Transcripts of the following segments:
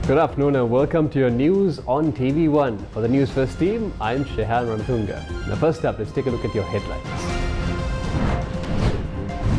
Good afternoon and welcome to your news on TV1. For the Newsfirst team, I'm Shehan Ranatunga. Now first up, let's take a look at your headlines.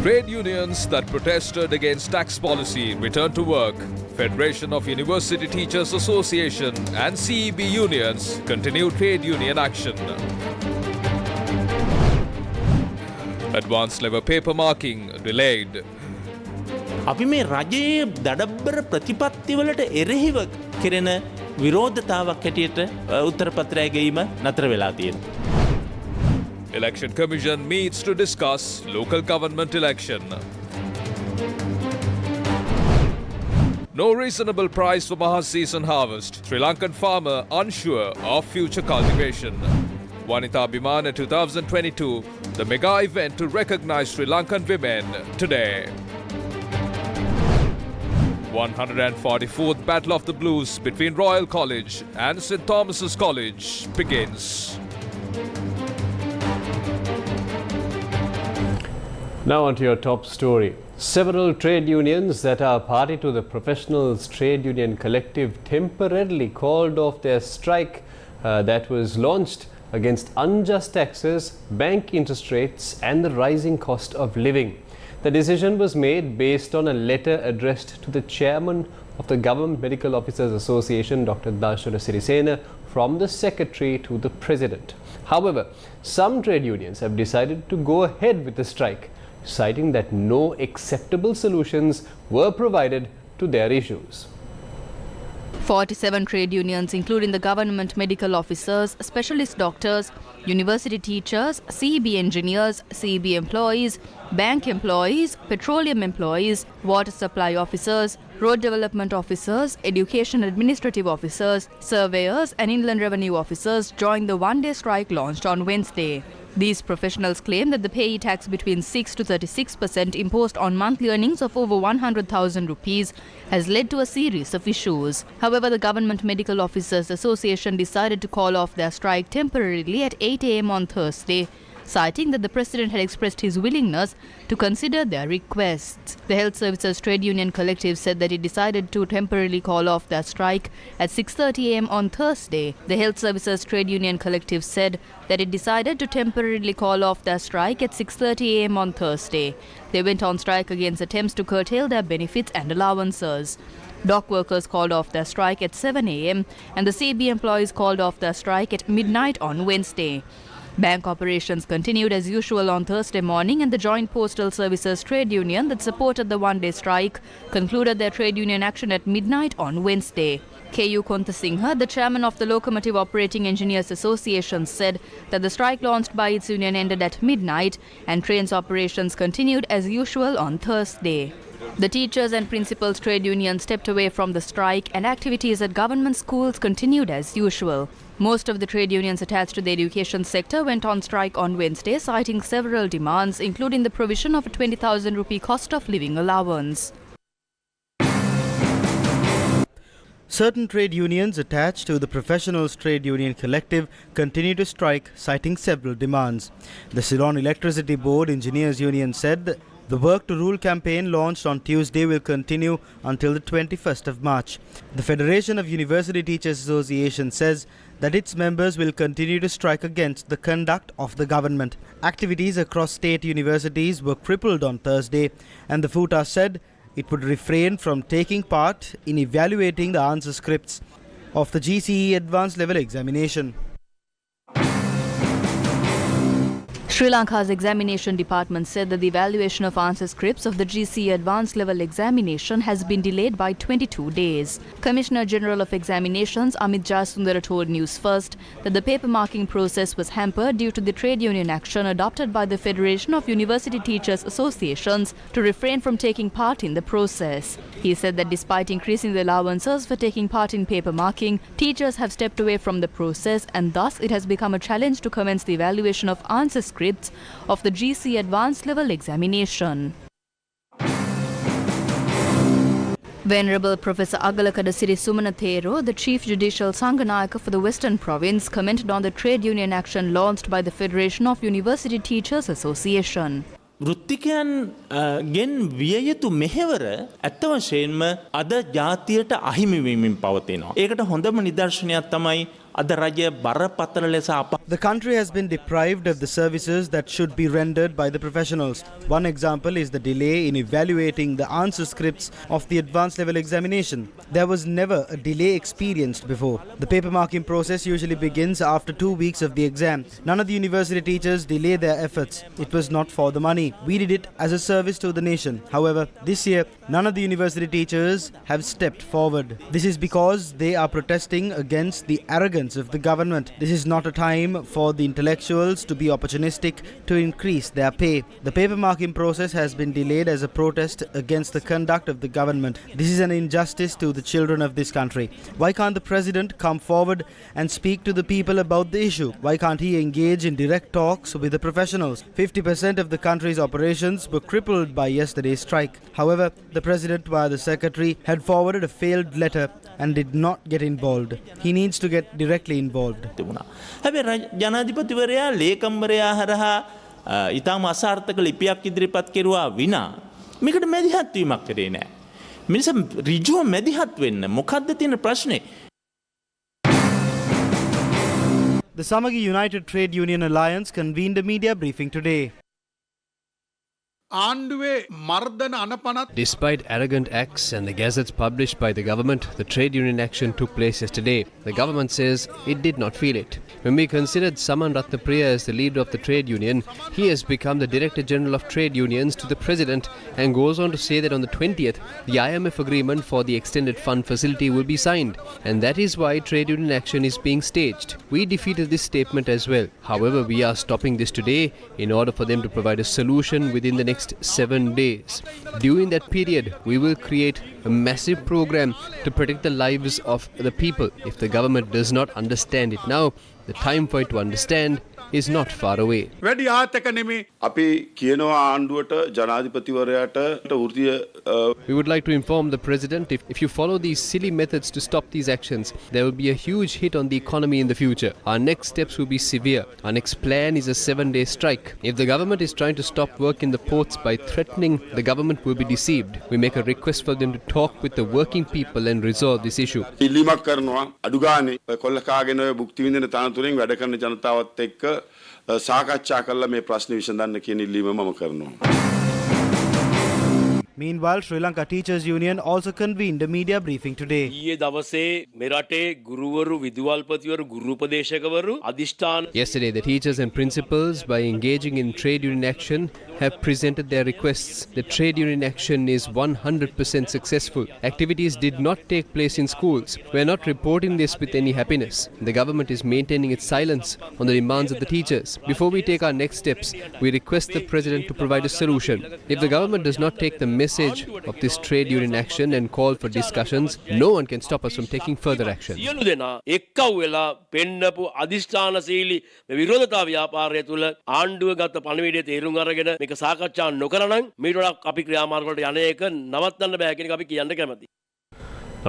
Trade unions that protested against tax policy return to work. Federation of University Teachers Association and CEB unions continue trade union action. Advanced level paper marking delayed. අපි මේ රජයේ දඩබ්බර ප්‍රතිපත්තිවලට එරෙහිව කෙරෙන විරෝධතාවක් හැටියට උත්තර පත්‍රය ගැනීම නතර වෙලා තියෙනවා. Election Commission meets to discuss local government election. No reasonable price for Maha season harvest. Sri Lankan farmer unsure of future cultivation. Wanita Bimana 2022, the mega event to recognize Sri Lankan women today. 144th Battle of the Blues between Royal College and St. Thomas's College begins. Now on to your top story. Several trade unions that are party to the Professionals Trade Union Collective temporarily called off their strike that was launched against unjust taxes, bank interest rates and the rising cost of living. The decision was made based on a letter addressed to the chairman of the Government Medical Officers Association, Dr. Darshana Sirisena, from the secretary to the president. However, some trade unions have decided to go ahead with the strike, citing that no acceptable solutions were provided to their issues. 47 trade unions, including the government medical officers, specialist doctors, university teachers, CEB engineers, CEB employees, bank employees, petroleum employees, water supply officers, road development officers, education administrative officers, surveyors and inland revenue officers joined the one-day strike launched on Wednesday. These professionals claim that the payee tax between 6 to 36% imposed on monthly earnings of over 100,000 rupees has led to a series of issues. However, the Government Medical Officers Association decided to call off their strike temporarily at 8 a.m. on Thursday, citing that the President had expressed his willingness to consider their requests. The Health Services Trade Union Collective said that it decided to temporarily call off their strike at 6:30 a.m. on Thursday. The Health Services Trade Union Collective said that it decided to temporarily call off their strike at 6:30 a.m. on Thursday. They went on strike against attempts to curtail their benefits and allowances. Dock workers called off their strike at 7 a.m. and the CB employees called off their strike at midnight on Wednesday. Bank operations continued as usual on Thursday morning, and the Joint Postal Services Trade Union that supported the one-day strike concluded their trade union action at midnight on Wednesday. KU Konthasinghe, the chairman of the Locomotive Operating Engineers Association, said that the strike launched by its union ended at midnight and trains operations continued as usual on Thursday. The Teachers and Principals Trade Union stepped away from the strike and activities at government schools continued as usual. Most of the trade unions attached to the education sector went on strike on Wednesday, citing several demands, including the provision of a 20,000 rupee cost of living allowance. Certain trade unions attached to the Professionals Trade Union Collective continue to strike, citing several demands. The Ceylon Electricity Board Engineers Union said that the Work to Rule campaign launched on Tuesday will continue until the 21st of March. The Federation of University Teachers Association says that its members will continue to strike against the conduct of the government. Activities across state universities were crippled on Thursday, and the FUTA said it would refrain from taking part in evaluating the answer scripts of the GCE Advanced Level Examination. Sri Lanka's examination department said that the evaluation of answer scripts of the GCE Advanced Level Examination has been delayed by 22 days. Commissioner General of Examinations Amit Jayasundara told Newsfirst that the paper marking process was hampered due to the trade union action adopted by the Federation of University Teachers Associations to refrain from taking part in the process. He said that despite increasing the allowances for taking part in paper marking, teachers have stepped away from the process, and thus it has become a challenge to commence the evaluation of answer scripts of the GC Advanced Level Examination. Venerable Professor Agalakada Siri Sumanathero, the Chief Judicial Sanganayaka for the Western Province, commented on the trade union action launched by the Federation of University Teachers Association. වෘත්තිකයන් ගෙන් විය යුතු මෙහෙවර ඇත්ත වශයෙන්ම අද ජාතියට අහිමි වෙමින් පවතිනවා. ඒකට හොඳම නිදර්ශනයක් තමයි අද රජය බරපතල ලෙස The country has been deprived of the services that should be rendered by the professionals. One example is the delay in evaluating the answer scripts of the advanced level examination. There was never a delay experienced before. The paper marking process usually begins after 2 weeks of the exam. None of the university teachers delay their efforts. It was not for the money. We did it as a service to the nation. However, this year, none of the university teachers have stepped forward. This is because they are protesting against the arrogance of the government. This is not a time for the intellectuals to be opportunistic to increase their pay. The paper marking process has been delayed as a protest against the conduct of the government. This is an injustice to the children of this country. Why can't the president come forward and speak to the people about the issue? Why can't he engage in direct talks with the professionals? 50% of the country's operations were crippled by yesterday's strike. However, the president via the secretary had forwarded a failed letter and did not get involved. He needs to get directly involved. හැබැයි ජනාධිපතිවරයා ලේකම්වරයා හරහා ඊටම අසාර්ථක ලිපියක් ඉදිරිපත් කෙරුවා විනා මේකට මැදිහත් වීමක් කරේ නැහැ. මිනිස්සු ඍජුව මැදිහත් වෙන්න මොකද්ද තියෙන ප්‍රශ්නේ? The Samagi United Trade Union Alliance convened a media briefing today. Despite arrogant acts and the gazettes published by the government, the trade union action took place yesterday. The government says it did not feel it. When we considered Saman Ratnapriya as the leader of the trade union, he has become the Director General of Trade Unions to the President and goes on to say that on the 20th, the IMF agreement for the extended fund facility will be signed. And that is why trade union action is being staged. We defeated this statement as well. However, we are stopping this today in order for them to provide a solution within the next 7 days. During that period, we will create a massive program to protect the lives of the people. If the government does not understand it now, the time for it to understand is not far away. We would like to inform the president, if you follow these silly methods to stop these actions, there will be a huge hit on the economy in the future. Our next steps will be severe. Our next plan is a 7-day strike. If the government is trying to stop work in the ports by threatening, the government will be deceived. We make a request for them to talk with the working people and resolve this issue. Meanwhile, Sri Lanka Teachers Union also convened a media briefing today. Yesterday, the teachers and principals, by engaging in trade union action, have presented their requests. The trade union action is 100% successful. Activities did not take place in schools. We are not reporting this with any happiness. The government is maintaining its silence on the demands of the teachers. Before we take our next steps, we request the president to provide a solution. If the government does not take the message of this trade union action and call for discussions, no one can stop us from taking further action. Now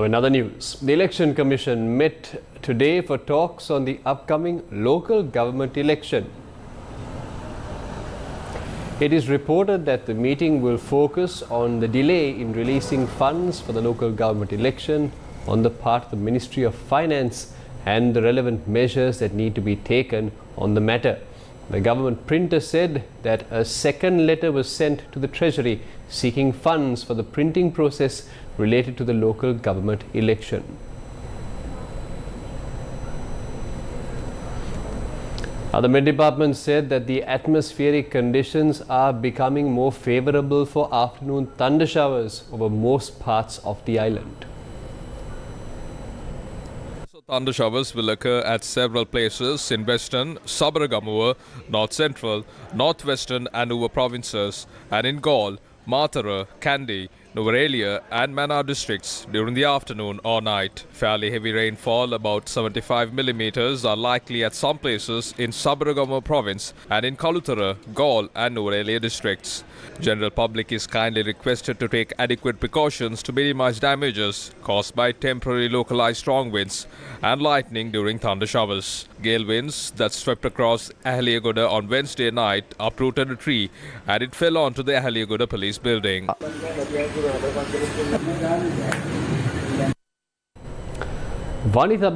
in other news, the Election Commission met today for talks on the upcoming local government election. It is reported that the meeting will focus on the delay in releasing funds for the local government election on the part of the Ministry of Finance and the relevant measures that need to be taken on the matter. The government printer said that a second letter was sent to the Treasury seeking funds for the printing process related to the local government election. The Met Department said that the atmospheric conditions are becoming more favorable for afternoon thunder showers over most parts of the island. Thunder showers will occur at several places in western, Sabaragamuwa, north central, northwestern and Uva provinces, and in Gaul, Matara, Kandy, Nuwara and Mannar districts during the afternoon or night. Fairly heavy rainfall, about 75 millimeters, are likely at some places in Sabaragamu province and in Kalutara, Gaul and Nuwara districts. General public is kindly requested to take adequate precautions to minimize damages caused by temporary localized strong winds and lightning during thunder showers. Gale winds that swept across Ahaliagoda on Wednesday night uprooted a tree and it fell onto the Ahaliagoda police building. Vanitha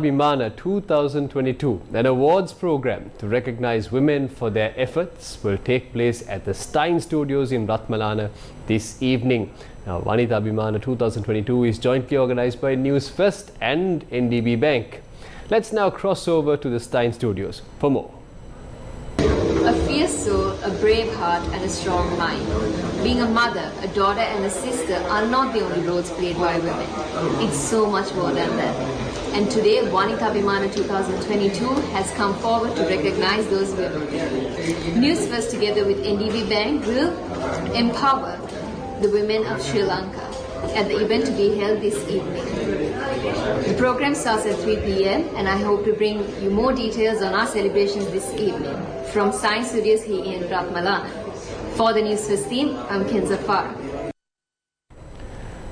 Bimana 2022, an awards program to recognize women for their efforts, will take place at the Stein Studios in Ratmalana this evening. Now, Vanitha Bimana 2022 is jointly organized by Newsfirst and NDB Bank. Let's now cross over to the Stein Studios for more. A fierce soul, a brave heart and a strong mind. Being a mother, a daughter and a sister are not the only roles played by women. It's so much more than that. And today, Vanitha Bimana 2022 has come forward to recognize those women. Newsfirst together with NDB Bank will empower the women of Sri Lanka at the event to be held this evening. The program starts at 3 p.m. and I hope to bring you more details on our celebrations this evening from Science Studios here in Ratmalana. For the Newsfirst team, I'm Kenza Farah.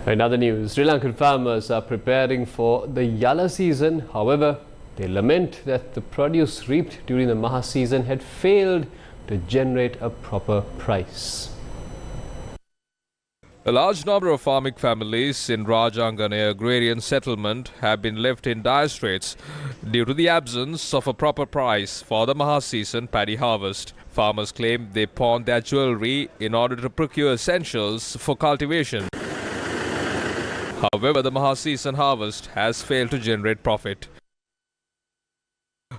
In other news, Sri Lankan farmers are preparing for the Yala season. However, they lament that the produce reaped during the Maha season had failed to generate a proper price. A large number of farming families in Rajangane agrarian settlement have been left in dire straits due to the absence of a proper price for the Maha season paddy harvest. Farmers claim they pawned their jewellery in order to procure essentials for cultivation. However, the Maha season harvest has failed to generate profit.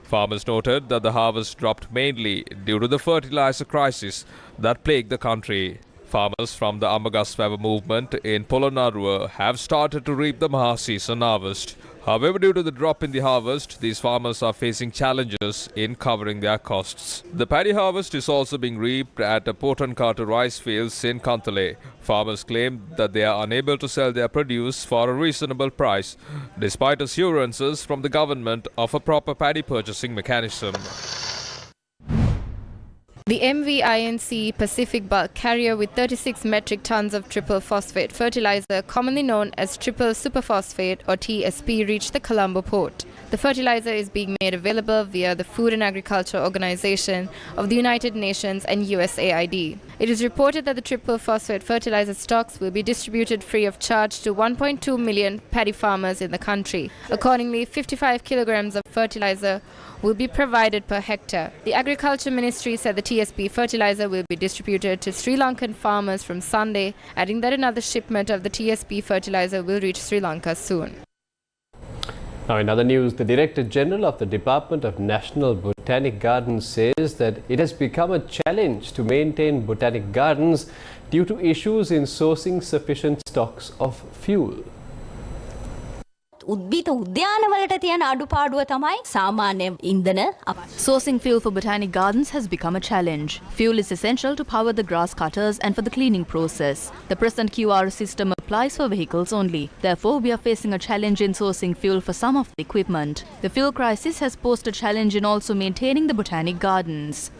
Farmers noted that the harvest dropped mainly due to the fertilizer crisis that plagued the country. Farmers from the Amagaswava movement in Polonnaruwa have started to reap the Maha season harvest. However, due to the drop in the harvest, these farmers are facing challenges in covering their costs. The paddy harvest is also being reaped at Potankatu rice fields in Kantale. Farmers claim that they are unable to sell their produce for a reasonable price, despite assurances from the government of a proper paddy purchasing mechanism. The MV-INC Pacific bulk carrier with 36 metric tons of triple phosphate fertilizer, commonly known as triple superphosphate or TSP, reached the Colombo port. The fertilizer is being made available via the Food and Agriculture Organization of the United Nations and USAID. It is reported that the triple phosphate fertilizer stocks will be distributed free of charge to 1.2 million paddy farmers in the country. Accordingly, 55 kilograms of fertilizer will be provided per hectare. The Agriculture Ministry said the TSP fertilizer will be distributed to Sri Lankan farmers from Sunday, adding that another shipment of the TSP fertilizer will reach Sri Lanka soon. Now, in other news, the Director General of the Department of National Botanic Gardens says that it has become a challenge to maintain botanic gardens due to issues in sourcing sufficient stocks of fuel. Sourcing fuel for botanic gardens has become a challenge. Fuel is essential to power the grass cutters and for the cleaning process. The present QR system applies for vehicles only. Therefore, we are facing a challenge in sourcing fuel for some of the equipment. The fuel crisis has posed a challenge in also maintaining the botanic gardens.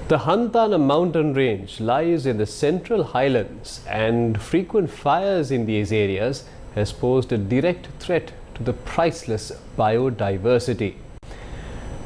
The Hantana mountain range lies in the central highlands, and frequent fires in these areas has posed a direct threat to the priceless biodiversity.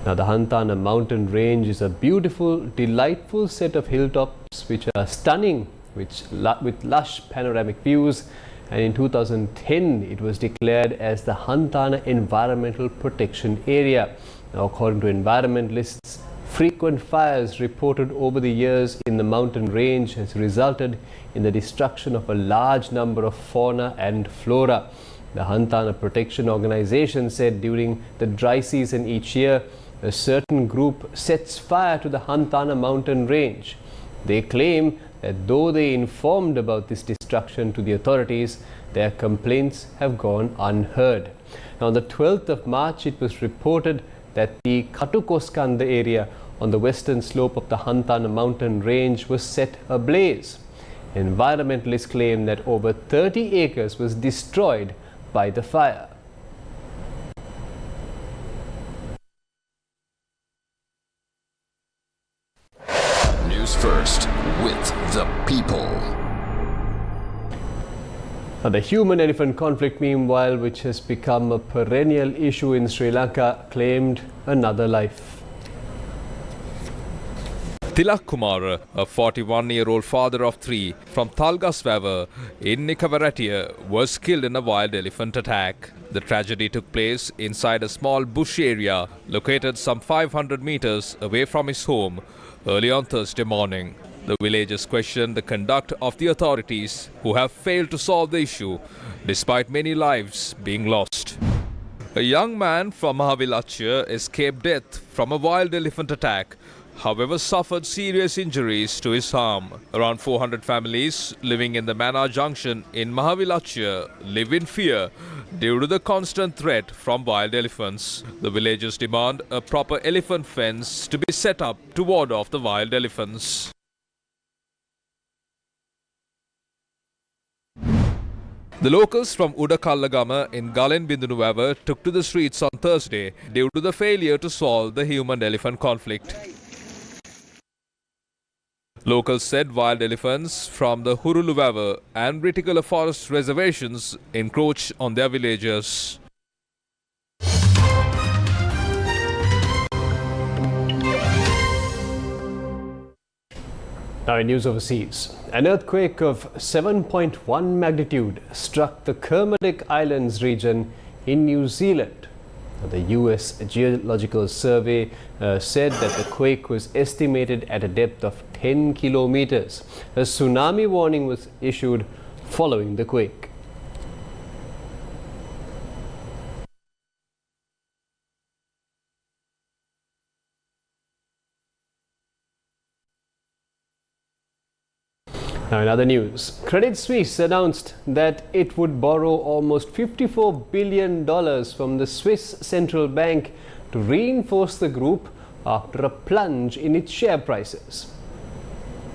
Now, the Hantana mountain range is a beautiful, delightful set of hilltops which are stunning with lush panoramic views, and in 2010 it was declared as the Hantana Environmental Protection Area. Now, according to environmentalists, frequent fires reported over the years in the mountain range has resulted in the destruction of a large number of fauna and flora. The Hantana Protection Organization said during the dry season each year, a certain group sets fire to the Hantana mountain range. They claim that though they informed about this destruction to the authorities, their complaints have gone unheard. Now, on the 12th of March, it was reported that the Katukoskanda area on the western slope of the Hantana mountain range was set ablaze. Environmentalists claim that over 30 acres was destroyed by the fire. News First with the people. The human-elephant conflict, meanwhile, which has become a perennial issue in Sri Lanka, claimed another life. Tilak Kumara, a 41-year-old father of three from Thalgaswawa in Nikavaratia, was killed in a wild elephant attack. The tragedy took place inside a small bush area located some 500 meters away from his home early on Thursday morning. The villagers questioned the conduct of the authorities, who have failed to solve the issue despite many lives being lost. A young man from Mahavilachya escaped death from a wild elephant attack, however suffered serious injuries to his arm. Around 400 families living in the Mana junction in Mahavilachya live in fear due to the constant threat from wild elephants. The villagers demand a proper elephant fence to be set up to ward off the wild elephants. The locals from Udakallagama in Galenbindunuwava took to the streets on Thursday due to the failure to solve the human-elephant conflict. Locals said wild elephants from the Huruluwava and Ritikala forest reservations encroach on their villagers. Now in news overseas, an earthquake of 7.1 magnitude struck the Kermadec Islands region in New Zealand. The US Geological Survey said that the quake was estimated at a depth of 10 kilometers. A tsunami warning was issued following the quake. Now in other news, Credit Suisse announced that it would borrow almost $54 billion from the Swiss central bank to reinforce the group after a plunge in its share prices.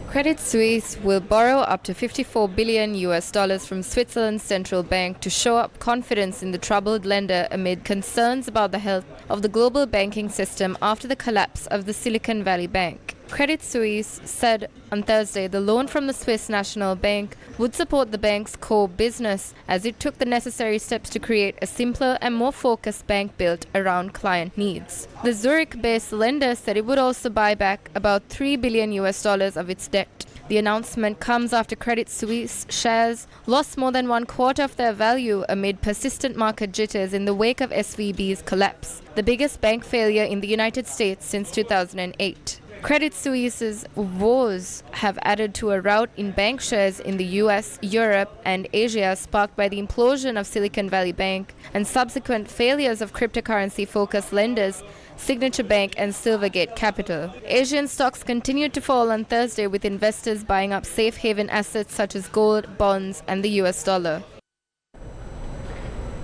Credit Suisse will borrow up to $54 billion from Switzerland's central bank to show up confidence in the troubled lender amid concerns about the health of the global banking system after the collapse of the Silicon Valley Bank. Credit Suisse said on Thursday the loan from the Swiss National Bank would support the bank's core business as it took the necessary steps to create a simpler and more focused bank built around client needs. The Zurich-based lender said it would also buy back about $3 billion of its debt. The announcement comes after Credit Suisse shares lost more than one quarter of their value amid persistent market jitters in the wake of SVB's collapse, the biggest bank failure in the United States since 2008. Credit Suisse's woes have added to a rout in bank shares in the US, Europe, and Asia sparked by the implosion of Silicon Valley Bank and subsequent failures of cryptocurrency-focused lenders Signature Bank and Silvergate Capital. Asian stocks continued to fall on Thursday with investors buying up safe haven assets such as gold, bonds, and the US dollar.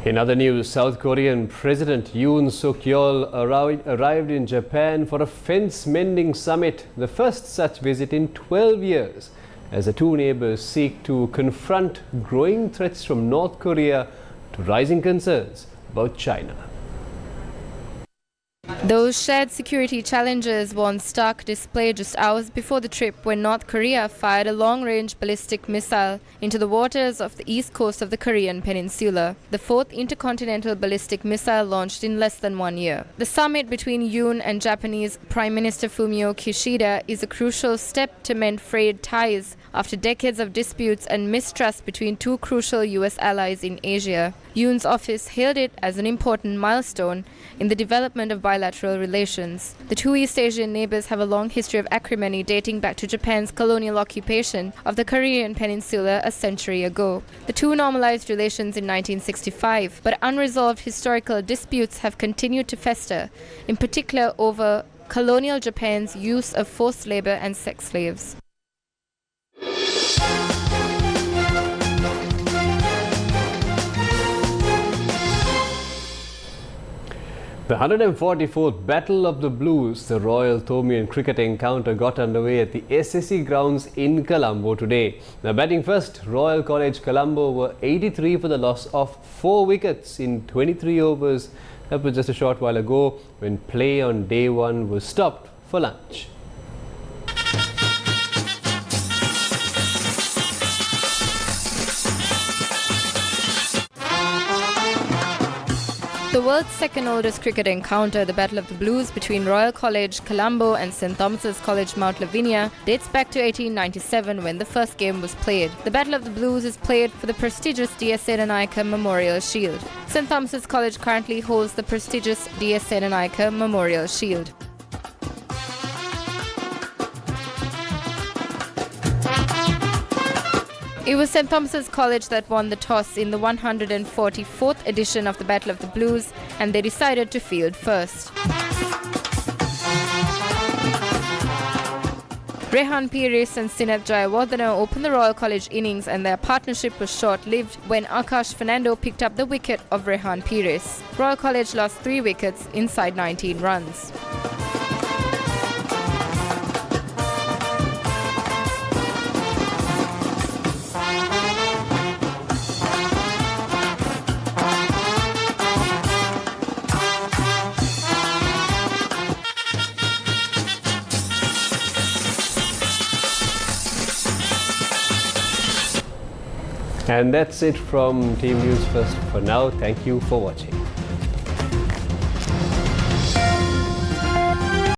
In other news, South Korean President Yoon Suk-yeol arrived in Japan for a fence-mending summit, the first such visit in 12 years, as the two neighbors seek to confront growing threats from North Korea to rising concerns about China. Those shared security challenges were on stark display just hours before the trip when North Korea fired a long-range ballistic missile into the waters of the east coast of the Korean peninsula, the fourth intercontinental ballistic missile launched in less than 1 year. The summit between Yoon and Japanese Prime Minister Fumio Kishida is a crucial step to mend frayed ties after decades of disputes and mistrust between two crucial US allies in Asia. Yoon's office hailed it as an important milestone in the development of bilateral relations. The two East Asian neighbors have a long history of acrimony dating back to Japan's colonial occupation of the Korean peninsula a century ago. The two normalized relations in 1965, but unresolved historical disputes have continued to fester, in particular over colonial Japan's use of forced labor and sex slaves. The 144th Battle of the Blues, the Royal Thomaian cricket encounter, got underway at the SSE grounds in Colombo today. Now batting first, Royal College Colombo were 83 for the loss of 4 wickets in 23 overs. That was just a short while ago when play on day one was stopped for lunch. The world's second oldest cricket encounter, the Battle of the Blues between Royal College Colombo and St Thomas's College Mount Lavinia, dates back to 1897 when the first game was played. The Battle of the Blues is played for the prestigious D.S. Senanayake Memorial Shield. St Thomas's College currently holds the prestigious D.S. Senanayake Memorial Shield. It was St Thomas's College that won the toss in the 144th edition of the Battle of the Blues, and they decided to field first. Rehan Pires and Sinath Jayawardena opened the Royal College innings, and their partnership was short-lived when Akash Fernando picked up the wicket of Rehan Pires. Royal College lost 3 wickets inside 19 runs. And that's it from Team News First for now. Thank you for watching.